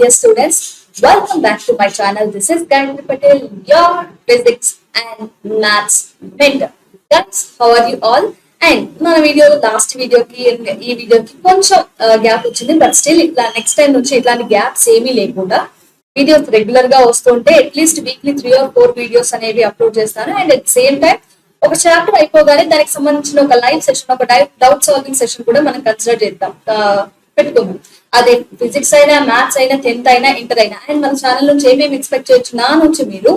dear students, welcome back to my channel. This is Gayatri Patel, your physics and maths mentor. Guys, how are you all? And మన video last వీడియోకి ఈ వీడియోకి కొంచెం gap వచ్చింది, but still ఇట్లా next time నుంచి ఇట్లాంటి gaps ఏమీ లేకుండా వీడియోస్ రెగ్యులర్ గా వస్తుంటే అట్లీస్ట్ వీక్లీ 3 or 4 వీడియోస్ అనేవి అప్లోడ్ చేస్తాను. అండ్ అట్ సేమ్ టైం ఒక చాప్టర్ అయిపోగానే దానికి సంబంధించిన ఒక లైవ్ సెషన్, ఒక డౌట్ సాల్వింగ్ సెషన్ కూడా మనం కన్సిడర్ చేద్దాం, పెట్టుకుందాం. అదే ఫిజిక్స్ అయినా, మ్యాథ్స్ అయినా, 10th అయినా, ఇంటర్ అయినా. అండ్ మన ఛానల్ నుంచి ఏమేమి ఎక్స్పెక్ట్ చేయొచ్చు నా నుంచి మీరు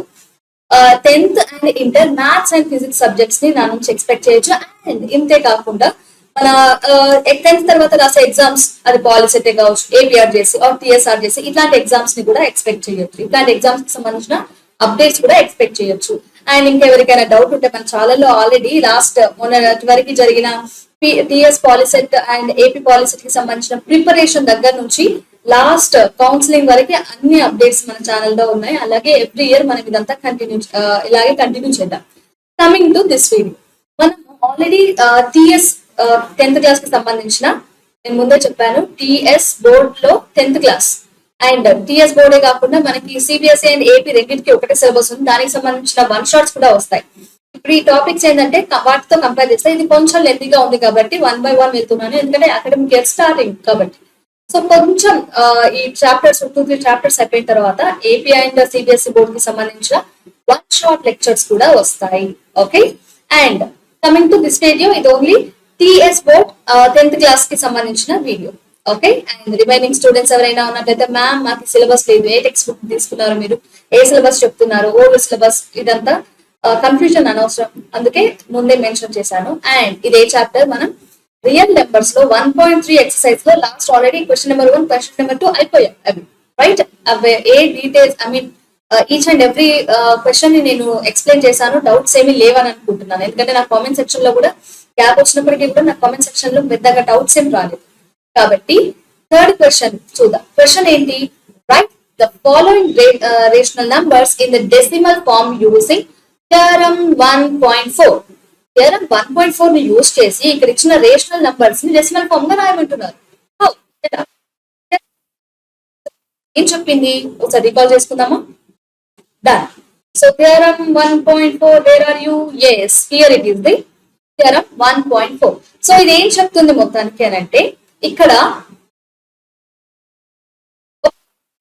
10th and inter maths and physics subjects ని నా నుంచి ఎక్స్పెక్ట్ చేయొచ్చు. అండ్ ఇంతే కాకుండా మన 10th తర్వాత రాసే ఎగ్జామ్స్, అది పాలిసెట్ కావచ్చు, ఏపీఆర్ చేసి టీఎస్ఆర్ చేసి ఇట్లాంటి ఎగ్జామ్స్ ని కూడా ఎక్స్పెక్ట్ చేయొచ్చు. ఇట్లాంటి ఎగ్జామ్స్ కి సంబంధించిన అప్డేట్స్ కూడా ఎక్స్పెక్ట్ చేయొచ్చు. అండ్ ఇంకెవరికైనా డౌట్ ఉంటే మన ఛానల్లో ఆల్రెడీ లాస్ట్ మొన్న వరకు జరిగిన TS POLYCET and AP POLYCET కి సంబంధించిన ప్రిపరేషన్ దగ్గర నుంచి లాస్ట్ కౌన్సిలింగ్ వరకు అన్ని అప్డేట్స్ మన ఛానల్లో ఉన్నాయి. అలాగే ఎవ్రీ ఇయర్ మనం ఇదంతా ఇలాగే కంటిన్యూ చేద్దాం. కమింగ్ టు దిస్ వీడియో, మనం ఆల్రెడీ టిఎస్ 10th క్లాస్ కి సంబంధించిన, నేను ముందే చెప్పాను, టిఎస్ బోర్డ్ లో 10th క్లాస్ అండ్ టిఎస్ బోర్డే కాకుండా మనకి సిబిఎస్ఈ అండ్ ఏపీ రెండింటికి ఒకటే సిలబస్ ఉంది. దానికి సంబంధించిన 1 షాట్స్ కూడా వస్తాయి. ఇప్పుడు ఈ టాపిక్స్ ఏంటంటే వాటితో కంపేర్ చేస్తే ఇది కొంచెం లెంతీగా ఉంది కాబట్టి 1 by 1 వెళ్తున్నాను, ఎందుకంటే అకాడమిక్ ఇయర్ స్టార్టింగ్ కాబట్టి. సో కొంచెం ఈ చాప్టర్స్ 2-3 చాప్టర్స్ అయిపోయిన తర్వాత ఏపీ అండ్ సిబిఎస్ఈ బోర్డ్ కి సంబంధించిన 1 షాట్ లెక్చర్స్ కూడా వస్తాయి. Okay, and coming to this video, ఇది only TS board 10th class కి సంబంధించిన వీడియో. ఓకే, అండ్ రిమైనింగ్ స్టూడెంట్స్ ఎవరైనా ఉన్నట్లయితే, మ్యామ్ మాకు సిలబస్ లేదు, ఏ టెక్స్ట్ బుక్ తీసుకున్నారు, మీరు ఏ సిలబస్ చెప్తున్నారు, ఓల్డ్ సిలబస్, ఇదంతా కన్ఫ్యూజన్ అనవసరం, అందుకే ముందే మెన్షన్ చేశాను. అండ్ ఇదే చాప్టర్ మనం రియల్ నెంబర్స్ లో 1.3 ఎక్సర్సైజ్ లో last already question number 1, question number 2 అయిపోయాయి అవి, రైట్? అవి ఏ details, I mean each and every question ని నేను ఎక్స్ప్లెయిన్ చేశాను. డౌట్స్ ఏమీ లేవని అనుకుంటున్నాను, ఎందుకంటే నా కామెంట్ సెక్షన్ లో కూడా గ్యాప్ వచ్చినప్పటికీ కూడా నా కామెంట్ సెక్షన్ లో పెద్దగా డౌట్స్ ఏం రాలేదు. కాబట్టి థర్డ్ క్వశ్చన్ చూద్దాం. క్వశ్చన్ ఏంటి? Write the following rational numbers in the decimal form using theorem 1.4. Theorem 1.4 ని యూజ్ చేసి ఇక్కడ ఇచ్చిన రేషనల్ నంబర్స్ ని డెసిమల్ ఫార్మ్ గా రాయమంటున్నారు. ఏం చెప్పింది ఒకసారి రికాల్ చేసుకుందామా? Done. So theorem 1.4, where are you? yes, here it is the theorem 1.4. So ఇది ఏం చెప్తుంది మొత్తానికి అని అంటే, ఇక్కడ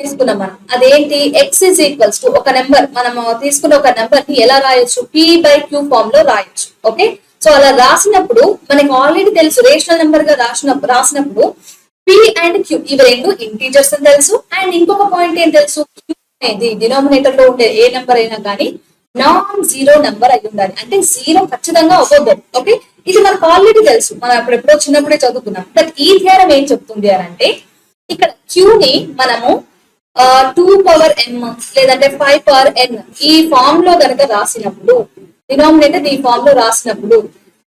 తీసుకున్నాం మనం, అదేంటి? x is equals to ఒక నెంబర్, మనం తీసుకున్న ఒక నెంబర్ ని ఎలా రాయొచ్చు? p/q ఫామ్ లో రాయొచ్చు. ఓకే, సో అలా రాసినప్పుడు మనకి ఆల్రెడీ తెలుసు, రేషనల్ నెంబర్ గా రాసినప్పుడు p అండ్ q ఇవి రెండు ఇంటీజర్స్ అని తెలుసు. అండ్ ఇంకొక పాయింట్ ఏం తెలుసు? q అనేది డినామినేటర్ లో ఉండే ఏ నెంబర్ అయినా కానీ నాన్ జీరో నెంబర్ అయి ఉండాలి, అంటే జీరో ఖచ్చితంగా అవ్వద్దు. ఓకే, ఇది మనకు ఆల్రెడీ తెలుసు, మనం అప్పుడెప్పుడో చిన్నప్పుడే చదువుకున్నాం. బట్ ఈ థియరం ఏం చెప్తుంది అని అంటే, ఇక్కడ క్యూ ని మనము 2 power n లేదంటే 5 power n ఈ ఫామ్ లో గనక రాసినప్పుడు, డినామినేటర్ ఈ ఫామ్ లో రాసినప్పుడు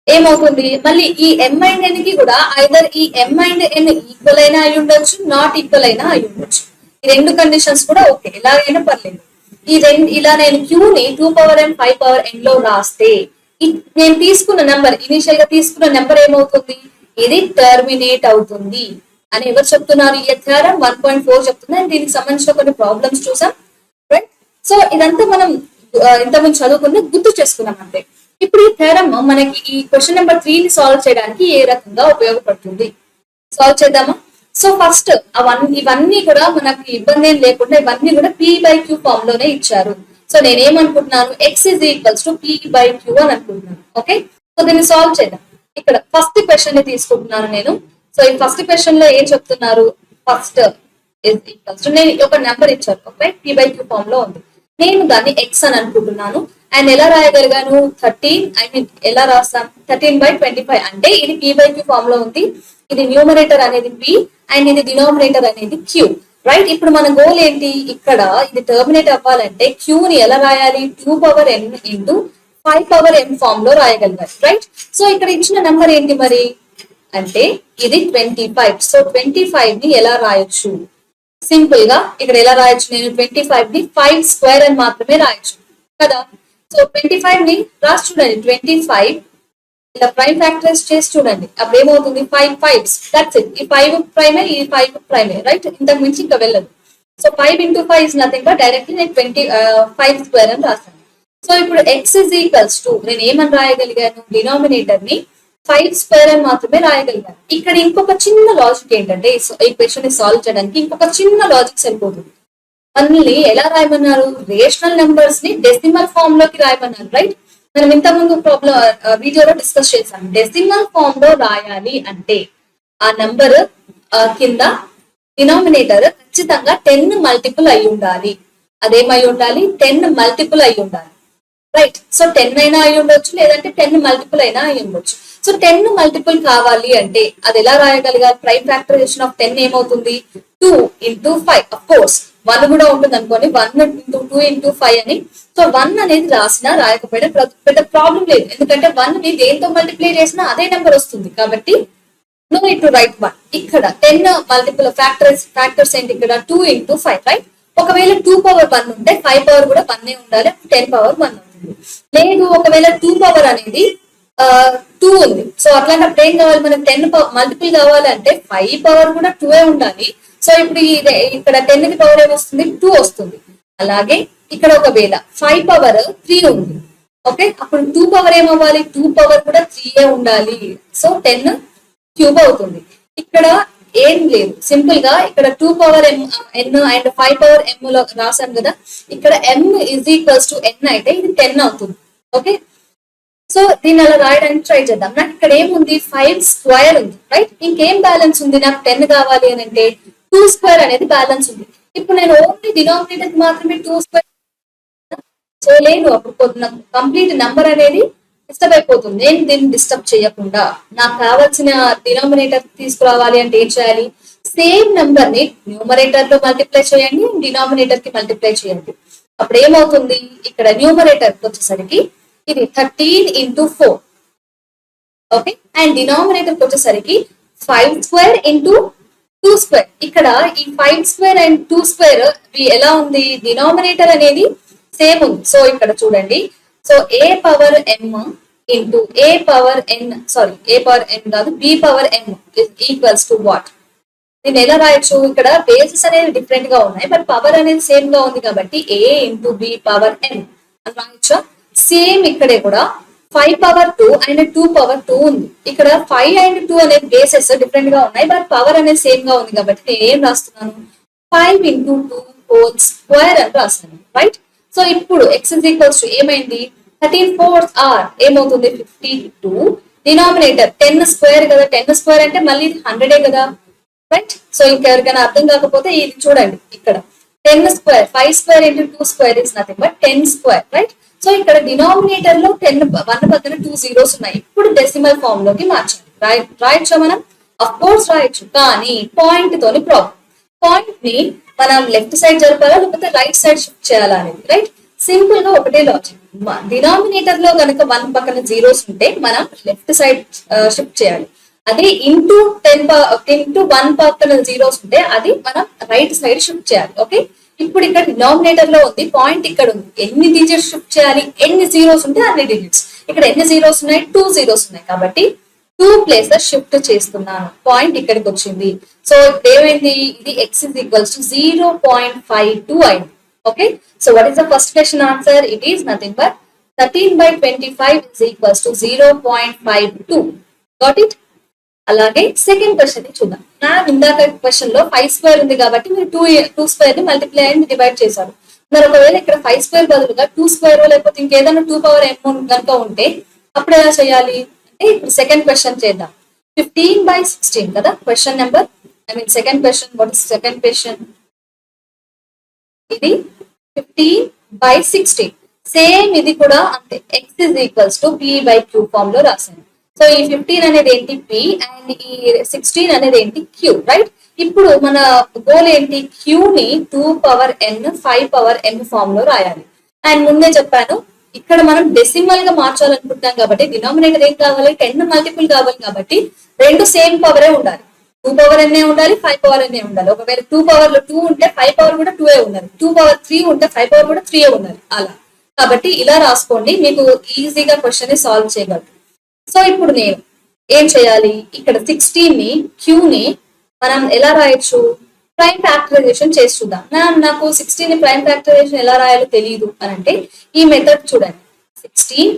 ఏమవుతుంది? మళ్ళీ ఈ m అండ్ n కి కూడా ఐదర్ ఈ m అండ్ n ఈక్వల్ అయినా అయి ఉండొచ్చు, నాట్ ఈక్వల్ అయినా అయి ఉండొచ్చు. ఈ రెండు కండిషన్స్ కూడా ఓకే, ఎలాగైనా పర్లేదు. ఇలా నేను క్యూ ని 2 power n 5 power n లో రాస్తే నేను తీసుకున్న నెంబర్, ఇనిషియల్ గా తీసుకున్న నెంబర్ ఏమవుతుంది? ఇది టర్మినేట్ అవుతుంది అని ఎవరు చెప్తున్నారు? ఈ థియరమ్ 1.4 చెప్తుంది. అండ్ దీనికి సంబంధించిన కొన్ని ప్రాబ్లమ్స్ చూసాం, రైట్? సో ఇదంతా మనం ఇంతకుముందు చదువుకుని గుర్తు చేసుకున్నాం అంతే. ఇప్పుడు ఈ థియరమ్ మనకి ఈ క్వశ్చన్ నెంబర్ 3 ని సాల్వ్ చేయడానికి ఏ రకంగా ఉపయోగపడుతుంది, సాల్వ్ చేద్దామా? సో ఫస్ట్ ఇవన్నీ కూడా మనకి ఇబ్బంది ఏం లేకుండా ఇవన్నీ కూడా p/q ఫామ్ లోనే ఇచ్చారు. So నేనేమనుకుంటున్నాను? x is equals to p/q అని అనుకుంటున్నాను. ఓకే, సో దీన్ని సాల్వ్ చేద్దాం. ఇక్కడ ఫస్ట్ క్వశ్చన్ ని తీసుకుంటున్నాను నేను. సో ఈ ఫస్ట్ క్వశ్చన్ లో ఏం చెప్తున్నారు? ఫస్ట్ ఇస్ ఈక్వల్స్ టు, నేను ఒక నెంబర్ ఇచ్చారు, ఓకే, p/q ఫామ్ లో ఉంది. నేను దాన్ని x అని అనుకుంటున్నాను. అండ్ ఎలా రాయగలిగాను? 13, ఐ మీన్ ఎలా రాస్తాను? 13/25 అంటే ఇది p/q ఫామ్ లో ఉంది. ఇది న్యూమరేటర్ అనేది p అండ్ ఇది డినామినేటర్ అనేది q, రైట్? ఇప్పుడు మన గోల్ ఏంటి? ఇక్కడ ఇది టర్మినేట్ అవ్వాలంటే q ని ఎలా రాయాలి? 2 power n into 5 power m form లో రాయగలగాలి, రైట్? సో ఇక్కడ ఇచ్చిన నెంబర్ ఏంటి మరి అంటే ఇది 25. సో 25 ని ఎలా రాయొచ్చు? సింపుల్ గా ఇక్కడ ఎలా రాయొచ్చు? నేను 25 ని 5 స్క్వేర్ అని మాత్రమే రాయొచ్చు కదా. సో 25 ని రాసి చూడండి, 25 ఇలా ప్రైమ్ ఫ్యాక్టరైజ్ చేసి చూడండి, అప్పుడు ఏమవుతుంది? 5 5s, దట్స్ ఇట్. ఈ 5 ప్రైమే, ఈ 5 ప్రైమే, రైట్? ఇంతకు మించి ఇంకా వెళ్ళదు. So 5 into 5 is nothing but directly నేను 5 స్క్వేర్ అని రాస్తాను. సో ఇప్పుడు x is equals to నేను ఏమని రాయగలిగాను, డినామినేటర్ ని 5 స్క్వేర్ అని మాత్రమే రాయగలిగాను. ఇక్కడ ఇంకొక చిన్న లాజిక్ ఏంటంటే ఈ క్వశ్చన్ ని సాల్వ్ చేయడానికి ఇంకొక చిన్న లాజిక్ సరిపోతుంది. మనల్ని ఎలా రాయమన్నారు, రేషనల్ నెంబర్స్ ని డెసిమల్ ఫామ్ లోకి రాయమన్నారు, రైట్? మనం ఇంతకుముందు వీడియోలో డిస్కస్ చేశాం. డెసిమల్ ఫామ్ లో రాయాలి అంటే ఆ నంబర్ కింద డినామినేటర్ ఖచ్చితంగా 10 మల్టిపుల్ అయి ఉండాలి. అదేమై ఉండాలి, 10 మల్టిపుల్ అయి ఉండాలి, రైట్? సో 10 అయినా అయి ఉండొచ్చు, లేదంటే 10 మల్టిపుల్ అయినా అయి ఉండొచ్చు. సో 10 మల్టిపుల్ కావాలి అంటే అది ఎలా రాయగలగాలి? ప్రైమ్ ఫ్యాక్టరైజేషన్ ఆఫ్ 10 ఏమవుతుంది, 2 into 5. అఫ్ కోర్స్ 1 కూడా ఉంటుంది అనుకోండి, 1 into 2 into 5 అని. సో 1 అనేది రాసినా రాయకపోయినా పెద్ద ప్రాబ్లం లేదు, ఎందుకంటే 1 ని దేంతో మల్టిప్లై చేసినా అదే నెంబర్ వస్తుంది కాబట్టి no need to write 1. ఇక్కడ 10 మల్టిపుల్ ఫ్యాక్టర్స్ ఏంటి, ఇక్కడ 2 into 5, రైట్? ఒకవేళ 2 పవర్ 1 ఉంటే 5 పవర్ కూడా 1 ఉండాలి, 10 పవర్ 1 అవుతుంది. లేదు ఒకవేళ 2 పవర్ అనేది 2 ఉంది, సో అట్లాంటప్పుడు ఏం కావాలి, మనకి 10 మల్టిపుల్ కావాలంటే 5 పవర్ కూడా 2 ఉండాలి. సో ఇప్పుడు ఇక్కడ 10 కి పవర్ ఏమొస్తుంది, 2 వస్తుంది. అలాగే ఇక్కడ ఒకవేళ 5 పవర్ 3 ఉంది, ఓకే, అప్పుడు 2 పవర్ ఏమవ్వాలి, 2 పవర్ కూడా 3 ఉండాలి. సో 10 క్యూబ్ అవుతుంది. ఇక్కడ ఏం లేదు, సింపుల్ గా ఇక్కడ 2 పవర్ ఎన్ అండ్ 5 పవర్ ఎం లో రాసాను కదా, ఇక్కడ m is equals to n అయితే ఇది 10 అవుతుంది, ఓకే? సో దీన్ని అలా రాయడానికి ట్రై చేద్దాం. నాకు ఇక్కడ ఏముంది, 5 స్క్వేర్ ఉంది, రైట్? ఇంకేం బ్యాలెన్స్ ఉంది, నాకు 10 కావాలి అని అంటే 2 స్క్వేర్ అనేది బ్యాలెన్స్ ఉంది. ఇప్పుడు నేను ఓన్లీ డినామినేటర్ కి మాత్రమే 2 స్క్వేర్ చేయలేను, అప్పుడు కంప్లీట్ నెంబర్ అనేది డిస్టర్బ్ అయిపోతుంది. నేను దీన్ని డిస్టర్బ్ చేయకుండా నాకు కావాల్సిన డినామినేటర్ తీసుకురావాలి అంటే ఏం చేయాలి, సేమ్ నెంబర్ ని న్యూమరేటర్ లో మల్టిప్లై చేయండి, డినామినేటర్ కి మల్టిప్లై చేయండి. అప్పుడు ఏమవుతుంది, ఇక్కడ న్యూమరేటర్ వచ్చేసరికి ఇది 13 into 4, ఓకే, అండ్ డినామినేటర్ వచ్చేసరికి 5 స్క్వేర్ into 2 స్క్వేర్. ఇక్కడ ఈ 5 స్క్వేర్ అండ్ 2 స్క్వేర్ ఎలా ఉంది, డినామినేటర్ అనేది సేమ్ ఉంది. సో ఇక్కడ చూడండి, so a power m into a power n కాదు, b power n is equals to what? దీన్ని ఎలా రాయొచ్చు, ఇక్కడ బేసిస్ అనేది డిఫరెంట్ గా ఉన్నాయి బట్ పవర్ అనేది సేమ్ గా ఉంది కాబట్టి a into b power n అని రాయొచ్చా? సేమ్ ఇక్కడే కూడా 5 పవర్ 2 అండ్ 2 పవర్ 2 ఉంది. ఇక్కడ 5 అండ్ 2 అనేది బేసెస్ డిఫరెంట్ గా ఉన్నాయి బట్ పవర్ అనేది సేమ్ గా ఉంది కాబట్టి నేను ఏం రాస్తున్నాను, 5 into 2 హోల్ స్క్వేర్ అని రాస్తున్నాను, రైట్? సో ఇప్పుడు x is equals to ఏమైంది, 13 4 r ఏమవుతుంది, 52. డినామినేటర్ 10 స్క్వేర్ కదా, 10 స్క్వేర్ అంటే మళ్ళీ 100 కదా, రైట్? సో ఇంకెవరికైనా అర్థం కాకపోతే ఇది చూడండి, ఇక్కడ 10 square 5 square into 2 square is nothing but 10 square, right? So ఇక్కడ డినామినేటర్ లో 1 పక్కన 2 zeros ఉన్నాయి. ఇప్పుడు డెసిమల్ ఫామ్ లోకి మార్చండి. రాయొచ్చా మనం? అఫ్ కోర్స్ రాయొచ్చు, కానీ పాయింట్ తోని ప్రాబ్లం. పాయింట్ ని మనం లెఫ్ట్ సైడ్ జరపాలా లేకపోతే రైట్ సైడ్ షిఫ్ట్ చేయాలా అనేది, రైట్? సింపుల్ గా ఒకటే లాజిక్. డినామినేటర్ లో కనుక 1 పక్కన జీరోస్ ఉంటే మనం లెఫ్ట్ సైడ్ షిఫ్ట్ చేయాలి. అదే ఇంటూ 1 పక్కన జీరోస్ ఉంటే అది మనం రైట్ సైడ్ షిఫ్ట్ చేయాలి, ఓకే? ఇప్పుడు ఇక్కడ డినామినేటర్ లో ఉంది, పాయింట్ ఇక్కడ ఉంది. ఎన్ని డిజిట్స్ షిఫ్ట్ చేయాలి, ఎన్ని జీరోస్ ఉంటే అన్ని డిజిట్స్. ఇక్కడ ఎన్ని జీరోస్ ఉన్నాయి, 2 zeros ఉన్నాయి కాబట్టి 2 places షిఫ్ట్ చేస్తున్నాను. పాయింట్ ఇక్కడికి వచ్చింది. సో ఇప్పుడు ఏమైంది, ఇది x is equals to 0.52 అయింది, okay? So what is the first question answer? It is nothing but 13/25 is equals to 0.52. Got it? అలాగే సెకండ్ క్వశ్చన్ ని చూద్దాం. నా ఇందాక క్వశ్చన్ లో 5 స్క్వేర్ ఉంది కాబట్టి మీరు 2 స్క్వేర్ ని మల్టిప్లై అండ్ డివైడ్ చేశారు. మరి ఒకవేళ ఇక్కడ 5 స్క్వేర్ బదులుగా 2 స్క్వేర్ లేకపోతే ఇంకేదైనా 2 పవర్ m కనుక ఉంటే అప్పుడు ఎలా చేయాలి అంటే ఇప్పుడు సెకండ్ క్వశ్చన్ చేద్దాం. 15/16 కదా question number, second question. What is second question? ఇది 15/16. సేమ్ ఇది కూడా అంతే, x is equals to p/q form లో రాసాను. సో ఈ 15 అనేది ఏంటి, p, అండ్ ఈ 16 అనేది ఏంటి, q, రైట్? ఇప్పుడు మన గోల్ ఏంటి, q ని 2 power n 5 power n form లో రాయాలి. అండ్ ముందే చెప్పాను ఇక్కడ మనం డెసిమల్ గా మార్చాలనుకుంటాం కాబట్టి డినామినేటర్ ఏం కావాలి, 10 మల్టిపుల్ కావాలి కాబట్టి రెండు సేమ్ పవరే ఉండాలి. 2 పవర్ n ఉండాలి, 5 పవర్ n ఉండాలి. ఒకవేళ 2 పవర్ లో 2 ఉంటే 5 పవర్ కూడా 2 ఉండాలి. 2 పవర్ 3 ఉంటే 5 పవర్ కూడా 3 ఉండాలి. అలా కాబట్టి ఇలా రాసుకోండి, మీకు ఈజీగా క్వశ్చన్ ని సాల్వ్ చేయగలరు. సో ఇప్పుడు నేను ఏం చేయాలి, ఇక్కడ 16 ని q ని మనం ఎలా రాయొచ్చు, ప్రైమ్ ఫ్యాక్టరైజేషన్ చేసి చూద్దాం. నాకు 16 ని ప్రైమ్ ఫ్యాక్టరైజేషన్ ఎలా రాయాలో తెలియదు అని అంటే ఈ మెథడ్ చూడండి. 16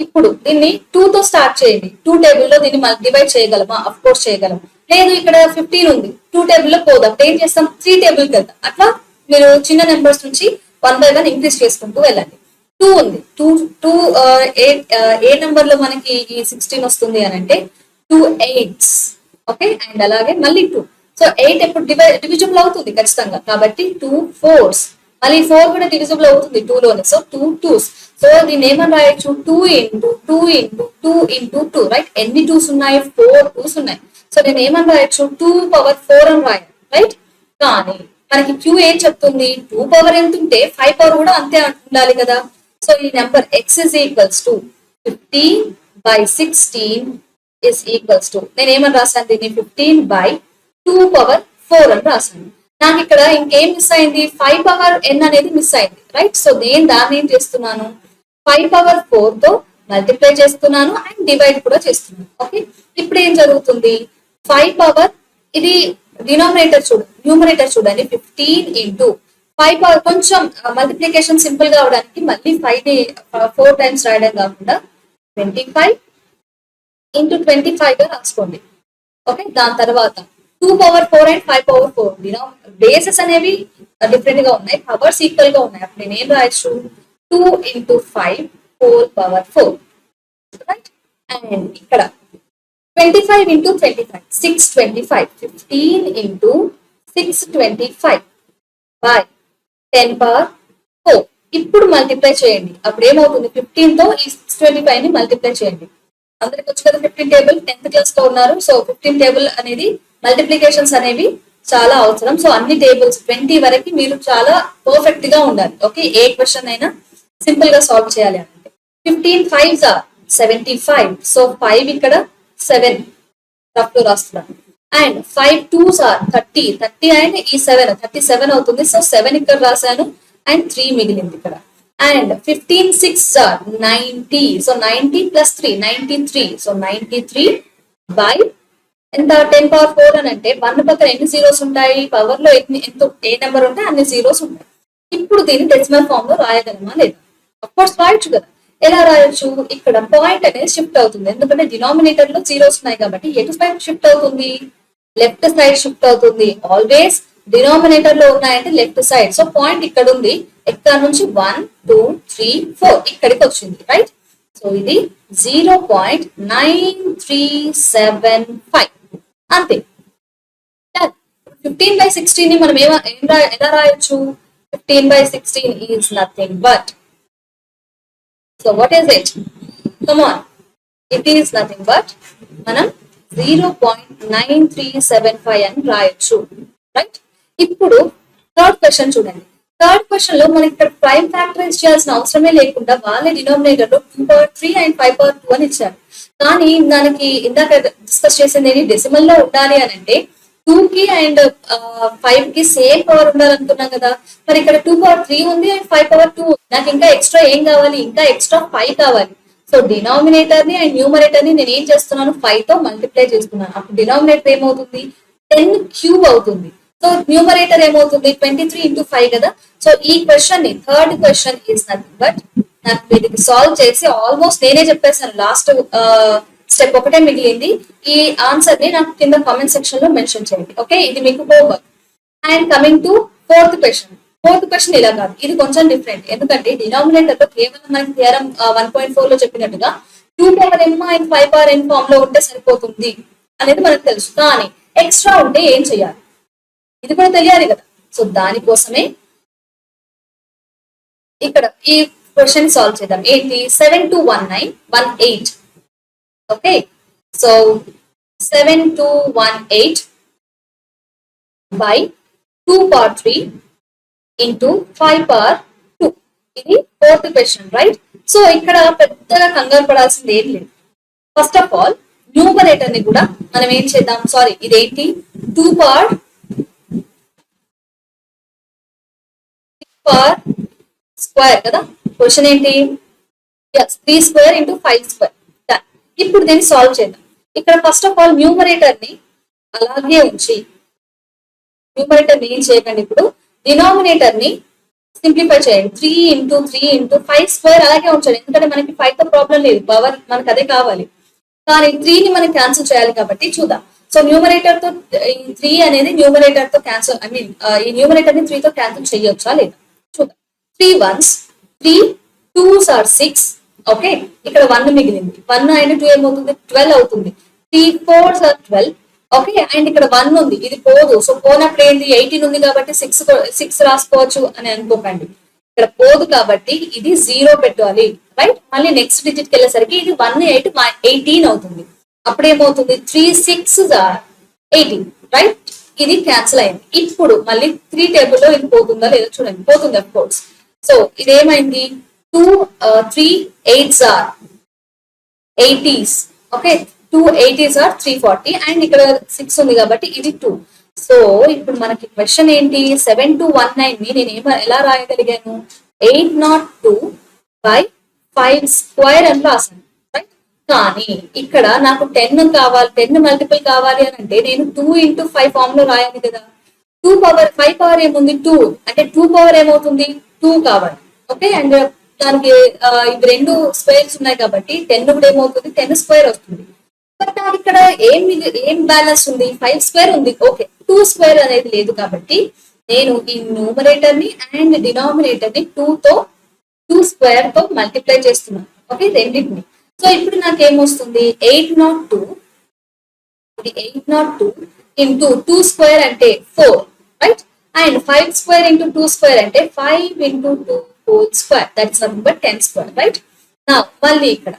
ఇప్పుడు దీన్ని 2 తో స్టార్ట్ చేయండి. 2 టేబుల్ లో దీన్ని డివైడ్ చేయగలమా? అఫ్ కోర్స్ చేయగలం. లేదు ఇక్కడ 15 ఉంది, 2 టేబుల్ లో పోదాం. ఏం చేస్తాం? 3 టేబుల్ కి వెళ్దాం. అట్లా మీరు చిన్న నెంబర్స్ నుంచి 1 by 1 ఇంక్రీజ్ చేసుకుంటూ వెళ్ళండి. 2 ఉంది, 2 ఏ నెంబర్ లో మనకి ఈ 16 వస్తుంది అని అంటే 2 8s. ఓకే, అండ్ అలాగే మళ్ళీ 2. సో 8 ఎప్పుడు డివిజిబుల్ అవుతుంది ఖచ్చితంగా, కాబట్టి 2 4s. మళ్ళీ 4 కూడా డివిజిబుల్ అవుతుంది 2 లోనే, సో 2 2s. సో దీన్ని ఏమని రాయొచ్చు? 2 into 2 into 2 into 2, రైట్? ఎన్ని 2s ఉన్నాయి? 4 2s ఉన్నాయి. సో నేను ఏమని రాయొచ్చు? 2 పవర్ 4 అని రాయాలి, రైట్? కానీ మనకి క్యూ ఏం చెప్తుంది? 2 పవర్ ఎంత ఉంటే 5 పవర్ కూడా అంతే ఉండాలి కదా. సో ఈ number x is equals to 15 by 16 is equals to, నేను ఏమని రాశాను దీన్ని? 15 by 2 పవర్ 4 అని రాశాను. నాకు ఇక్కడ ఇంకేం మిస్ అయింది? 5 పవర్ n అనేది మిస్ అయింది, రైట్? సో నేను దాన్ని ఏం చేస్తున్నాను? 5 పవర్ 4 తో మల్టిప్లై చేస్తున్నాను అండ్ డివైడ్ కూడా చేస్తున్నాను. ఓకే, ఇప్పుడు ఏం జరుగుతుంది? 5 పవర్, ఇది డినామినేటర్ చూడండి, న్యూమరేటర్ చూడండి. 15 into 5 పవర్, కొంచెం మల్టిప్లికేషన్ సింపుల్ గా అవడానికి మళ్ళీ 5 ని 4 టైమ్స్ రాయడం కాకుండా 25 into 25 గా రాసుకోండి. ఓకే, దాని తర్వాత 2 పవర్ 4 అండ్ 5 పవర్ 4 బేసెస్ అనేవి డిఫరెంట్ గా ఉన్నాయి, పవర్స్ ఈక్వల్ గా ఉన్నాయి. అప్పుడు నేను ఏం రాయొచ్చు? 2 into 5 whole power 4, right? And ఇక్కడ 25 into 25 625. 15 into 625 by 10 power 4. ఇప్పుడు మల్టిప్లై చేయండి. అప్పుడు ఏమవుతుంది? 15 తో ఈ 625 ని మల్టిప్లై చేయండి. అందరికి వచ్చి కదా 15 టేబుల్, 10th క్లాస్ లో ఉన్నారు. సో 15 టేబుల్ అనేది మల్టిప్లికేషన్స్ అనేవి చాలా అవసరం. సో అన్ని టేబుల్స్ 20 వరకు మీరు చాలా పర్ఫెక్ట్ గా ఉండాలి. ఓకే, ఏ క్వశ్చన్ అయినా సింపుల్ గా సాల్వ్ చేయాలి అంటే 15 5s are 75. సో 5 ఇక్కడ 7 రఫ్ లో రాస్తున్నాను. అండ్ 5 2s are 30 అండ్ ఈ 7 37 అవుతుంది. సో 7 ఇక్కడ రాశాను అండ్ 3 మిగిలింది ఇక్కడ. And 15 6s are 90. So 90 plus 3 93. So 93 by ఎంత? 10 పవర్ 4 అని అంటే 1 పక్కన ఎన్ని జీరోస్ ఉంటాయి? పవర్ లో ఎంత ఏ నెంబర్ ఉంటే అన్ని జీరోస్ ఉంటాయి. ఇప్పుడు దీన్ని డెసిమల్ ఫామ్ లో రాయగలమా లేదా? అఫ్ కోర్స్ రాయొచ్చు కదా. ఎలా రాయొచ్చు? ఇక్కడ పాయింట్ అనేది షిఫ్ట్ అవుతుంది, ఎందుకంటే డినామినేటర్ లో జీరోస్ ఉన్నాయి కాబట్టి ఎటు సైడ్ షిఫ్ట్ అవుతుంది? లెఫ్ట్ సైడ్ షిఫ్ట్ అవుతుంది. ఆల్వేస్ డినామినేటర్ లో ఉన్నాయంటే లెఫ్ట్ సైడ్. సో పాయింట్ ఇక్కడ ఉంది, ఇక్కడ నుంచి 1 2 3 4 ఇక్కడికి వచ్చింది, రైట్? సో ఇది 0.9375 అంతే. 15 by 16 ని మనం ఎలా రాయొచ్చు? 15 by 16 is nothing but, so what is it? Come on, it is nothing but మనం 0.9375 అని రాయొచ్చు, రైట్? ఇప్పుడు థర్డ్ క్వశ్చన్ చూడండి. థర్డ్ క్వశ్చన్ లో మనకి ఇక్కడ ప్రైమ్ ఫ్యాక్టరైజ్ చేయాల్సిన అవసరమే లేకుండా వాళ్ళే డినామినేటర్ లో 2 పవర్ 3 అండ్ 5 పవర్ 2 అని ఇచ్చారు. కానీ దానికి ఇందాక డిస్కస్ చేసింది డెసిమల్ లో ఉండాలి అని అంటే 2 కి అండ్ 5 కి సేమ్ పవర్ ఉండాలనుకున్నాం కదా. మరి ఇక్కడ 2 పవర్ 3 ఉంది అండ్ 5 పవర్ 2. నాకు ఇంకా ఎక్స్ట్రా ఏం కావాలి? ఇంకా ఎక్స్ట్రా 5 కావాలి. సో డినామినేటర్ ని అండ్ న్యూమరేటర్ ని నేను ఏం చేస్తున్నాను? 5 తో మల్టిప్లై చేస్తున్నాను. అప్పుడు డినామినేటర్ ఏమవుతుంది? 10 క్యూబ్ అవుతుంది. సో న్యూమరేటర్ ఏమవుతుంది? 23 into 5 కదా. సో ఈ క్వశ్చన్ ని, third question is nothing but, నాకు ఇది సాల్వ్ చేసి ఆల్మోస్ట్ నేనే చెప్పేసాను, లాస్ట్ స్టెప్ ఒకటే మిగిలింది. ఈ ఆన్సర్ ని నాకు కింద కామెంట్ సెక్షన్ లో మెన్షన్ చేయండి. ఓకే, ఇది మీకు homework. And coming to fourth question. Fourth question ఇలా కాదు, ఇది కొంచెం డిఫరెంట్. ఎందుకంటే డినామినేటర్ లో కేవలం మనకి థియరం 1.4 లో చెప్పినట్టుగా 2 power m and 5 power n form లో ఉంటే సరిపోతుంది అనేది మనకు తెలుసు. కానీ ఎక్స్ట్రా ఉంటే ఏం చేయాలి? ఇది కూడా తెలియాలి కదా. సో దానికోసమే ఇక్కడ ఈ క్వశ్చన్ సాల్వ్ చేద్దాం. ఏంటి? 721918. Okay, so 7218 by 2 power 3 into 5 power 2. ఇది ఫోర్త్ క్వశ్చన్, రైట్? సో ఇక్కడ పెద్దగా కంగారు పడాల్సింది ఏం లేదు. ఫస్ట్ ఆఫ్ ఆల్ న్యూమరేటర్ ని కూడా మనం ఏం చేద్దాం? సారీ, ఇదేంటి? 2 పవర్ స్క్వేర్ కదా. క్వశ్చన్ ఏంటి? 3 స్క్వేర్ into 5 స్క్వేర్. ఇప్పుడు దీన్ని సాల్వ్ చేద్దాం. ఇక్కడ ఫస్ట్ ఆఫ్ ఆల్ న్యూమరేటర్ ని అలాగే ఉంచి న్యూమరేటర్ ని ఏం చేయకండి, ఇప్పుడు డినామినేటర్ ని సింప్లిఫై చేయండి. 3 into 3 into 5 స్క్వేర్ అలాగే ఉంచండి, ఎందుకంటే మనకి 5 తో ప్రాబ్లం లేదు, పవర్ మనకి అదే కావాలి. కానీ 3 ని మనం క్యాన్సిల్ చేయాలి కాబట్టి చూద్దాం. సో న్యూమరేటర్ తో ఈ 3 అనేది న్యూమరేటర్ తో క్యాన్సిల్, ఐ మీన్ ఈ న్యూమరేటర్ ని 3 తో క్యాన్సిల్ చేయొచ్చా లేదా చూద్దాం. 3 ones 3 2s are 6. ఓకే, ఇక్కడ 1 మిగిలింది. 1 అండ్ 2 ఏమవుతుంది, 12 అవుతుంది. 3 4s are 12. ఓకే, అండ్ ఇక్కడ 1 ఉంది, ఇది పోదు. సో పోనప్పుడు ఏంటి, 18 ఉంది కాబట్టి 6 రాసుకోవచ్చు అని అనుకోకండి. ఇక్కడ పోదు కాబట్టి ఇది 0 పెట్టాలి, రైట్. మళ్ళీ నెక్స్ట్ డిజిట్ కి వెళ్ళేసరికి ఇది 1 8 18 అవుతుంది. అప్పుడు ఏమవుతుంది, 3 6s are 18, రైట్. ఇది క్యాన్సిల్ అయింది. ఇప్పుడు మళ్ళీ 3 టేబుల్లో ఇది పోతుందా లేదా చూడండి, పోతుంది అఫ్ కోర్స్. సో ఇది ఏమైంది, 2 3 8s are 80s. Okay, 2 80s are 340 and ఇక్కడ 6 ఉంది కాబట్టి ఇది 2. సో ఇప్పుడు మనకి క్వశ్చన్ ఏంటి, 7219 ని నేను ఎలా రాయగలిగాను, 802/5 స్క్వేర్ అని రాసాను, రైట్. కానీ ఇక్కడ నాకు 10 కావాలి, 10 మల్టిపుల్ కావాలి అని అంటే నేను 2 into 5 ఫామ్ లో రాయాలి కదా. 2 పవర్ 5 పవర్ ఏముంది 2, అంటే 2 పవర్ ఏమవుతుంది 2 కావాలి. ఓకే, అండ్ దానికి ఇవి 2 స్క్వేర్స్ ఉన్నాయి కాబట్టి 10 కూడా ఏమవుతుంది 10 స్క్వేర్ వస్తుంది. బట్ నాకు ఇక్కడ ఏం బ్యాలెన్స్ ఉంది, 5 స్క్వేర్ ఉంది. ఓకే, 2 స్క్వేర్ అనేది లేదు కాబట్టి నేను ఈ న్యూమరేటర్ ని అండ్ డినామినేటర్ ని 2 స్క్వేర్ తో మల్టిప్లై చేస్తున్నాను. ఓకే, రెండింటిని. సో ఇప్పుడు నాకు ఏమొస్తుంది, 802 into 2 స్క్వేర్ అంటే 4, right. And 5 square into 2 square అంటే 5 into 2 whole square, that is nothing but 10 square, right. Now మళ్ళీ ఇక్కడ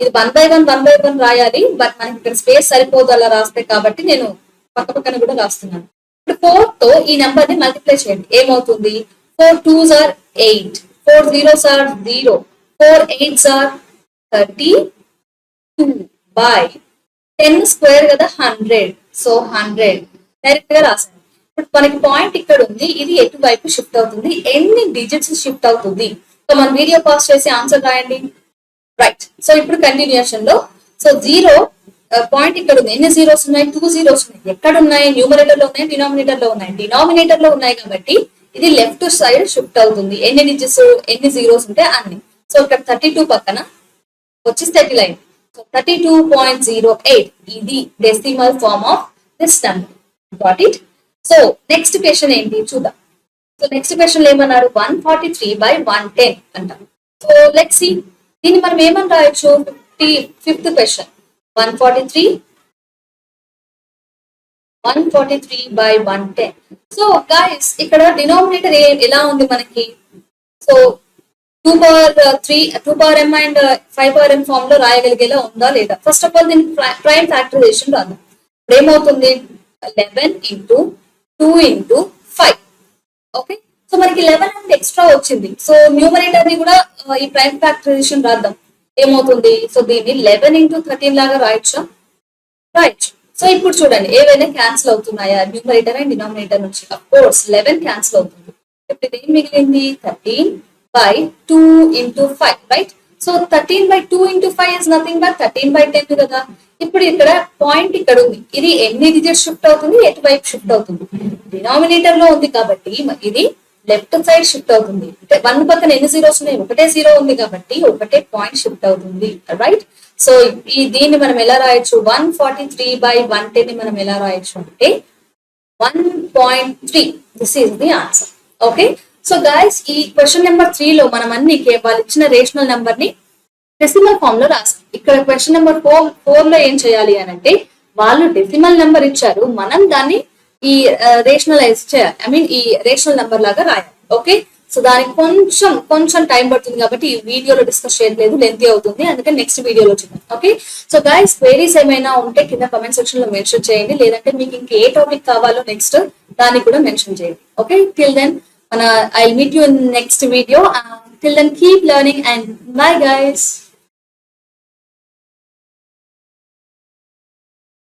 ఇది 1/1 రాయాలి, బట్ మనకి ఇక్కడ స్పేస్ సరిపోదు అలా రాస్తే, కాబట్టి నేను పక్కన కూడా రాస్తున్నాను. ఇప్పుడు 4 తో ఈ నెంబర్ ని మల్టిప్లై చేయండి, ఏమవుతుంది, 4 2s are 8, 4 0s are 0, 4 8s are 32 by 10 square కదా 100. సో 100 డైరెక్ట్ గా రాసాను. ఇప్పుడు మనకి పాయింట్ ఇక్కడ ఉంది, ఇది ఎటువైపు షిఫ్ట్ అవుతుంది, ఎన్ని డిజిట్స్ షిఫ్ట్ అవుతుంది. సో మన వీడియో పాస్ చేసి ఆన్సర్ రాయండి, రైట్. సో ఇప్పుడు కంటిన్యూషన్ లో, సో 0 పాయింట్ ఇక్కడ ఉంది, ఎన్ని జీరోస్ ఉన్నాయి, 2 zeros ఉన్నాయి. ఎక్కడ ఉన్నాయి, న్యూమరేటర్ లో ఉన్నాయి, డినామినేటర్ లో ఉన్నాయి. డినామినేటర్ లో ఉన్నాయి కాబట్టి ఇది లెఫ్ట్ సైడ్ షిఫ్ట్ అవుతుంది, ఎన్ని డిజిట్స్ ఎన్ని జీరోస్ ఉంటే అన్ని. సో ఇక్కడ 32 పక్కన వచ్చి సెటిల్ అయింది. సో 32.08 ఇది decimal form of this number. Got it. So next question ఏంటి చూద్దాం. సో నెక్స్ట్ క్వశ్చన్ ఏమన్నారు, 143/110 అంటారు. సో లెట్స్ సీ, దీన్ని మనం ఏమని రాయొచ్చు, 55th క్వశ్చన్ 143/110. సో గైస్ ఇక్కడ డినామినేటర్ ఎలా ఉంది మనకి, so 2 power m and 5 power m form లో రాయగలిగేలా ఉందా లేదా. ఫస్ట్ ఆఫ్ ఆల్ దీన్ని ప్రైమ్ ఫ్యాక్టరైజేషన్ రాద్దాం. ఇప్పుడు ఏమవుతుంది, 11 into 2 into 5. ఓకే, సో మనకి 11 అంటే ఎక్స్ట్రా వచ్చింది. సో న్యూమరేటర్ ని కూడా ఈ ప్రైమ్ ఫ్యాక్టరైజేషన్ రాద్దాం, ఏమవుతుంది, సో దీన్ని 11 into 13 లాగా రాయొచ్చా, రైట్. సో ఇప్పుడు చూడండి ఏవైనా క్యాన్సిల్ అవుతున్నాయా న్యూమరేటర్ అండ్ డినామినేటర్ నుంచి, అఫ్ కోర్స్ 11 క్యాన్సిల్ అవుతుంది. ఇప్పుడు ఏం మిగిలింది, 13/2 into 5, right. So 13/2 into 5 is nothing but 13/10 కదా. ఇప్పుడు ఇక్కడ పాయింట్ ఇక్కడ ఉంది, ఇది ఎన్ని డిజిట్ షిఫ్ట్ అవుతుంది, ఎటువైపు షిఫ్ట్ అవుతుంది, డినామినేటర్ లో ఉంది కాబట్టి ఇది లెఫ్ట్ సైడ్ షిఫ్ట్ అవుతుంది. 1 పక్కన ఎన్ని జీరోస్ ఉన్నాయి, ఒకటే 0 ఉంది కాబట్టి ఒకటే పాయింట్ షిఫ్ట్ అవుతుంది, రైట్. సో దీన్ని మనం ఎలా రాయొచ్చు, 143/110 ని మనం ఎలా రాయొచ్చు అంటే 1.3. This is the answer. Okay, so guys ఈ క్వశ్చన్ నెంబర్ 3 లో మనం అన్ని వాళ్ళు ఇచ్చిన రేషనల్ నెంబర్ ని డెసిమల్ ఫామ్ లో రాసాం. ఇక్కడ క్వశ్చన్ నెంబర్ 4 లో ఏం చేయాలి అని అంటే, వాళ్ళు డెసిమల్ నెంబర్ ఇచ్చారు, మనం దాన్ని ఈ రేషనలైజ్ చేయాలి, ఐ మీన్ ఈ రేషనల్ నెంబర్ లాగా రాయాలి. ఓకే, సో దానికి కొంచెం టైం పడుతుంది కాబట్టి ఈ వీడియోలో డిస్కస్ చేయట్లేదు, లెంతీ అవుతుంది, అందుకని నెక్స్ట్ వీడియోలో చూద్దాం. ఓకే, సో గైస్ క్వైరీస్ ఏమైనా ఉంటే కింద కమెంట్ సెక్షన్ లో మెన్షన్ చేయండి, లేదంటే మీకు ఇంకే టాపిక్ కావాలో నెక్స్ట్ దాన్ని కూడా మెన్షన్ చేయండి. Okay, till then I'll meet you in next video. Till then, keep learning and bye guys.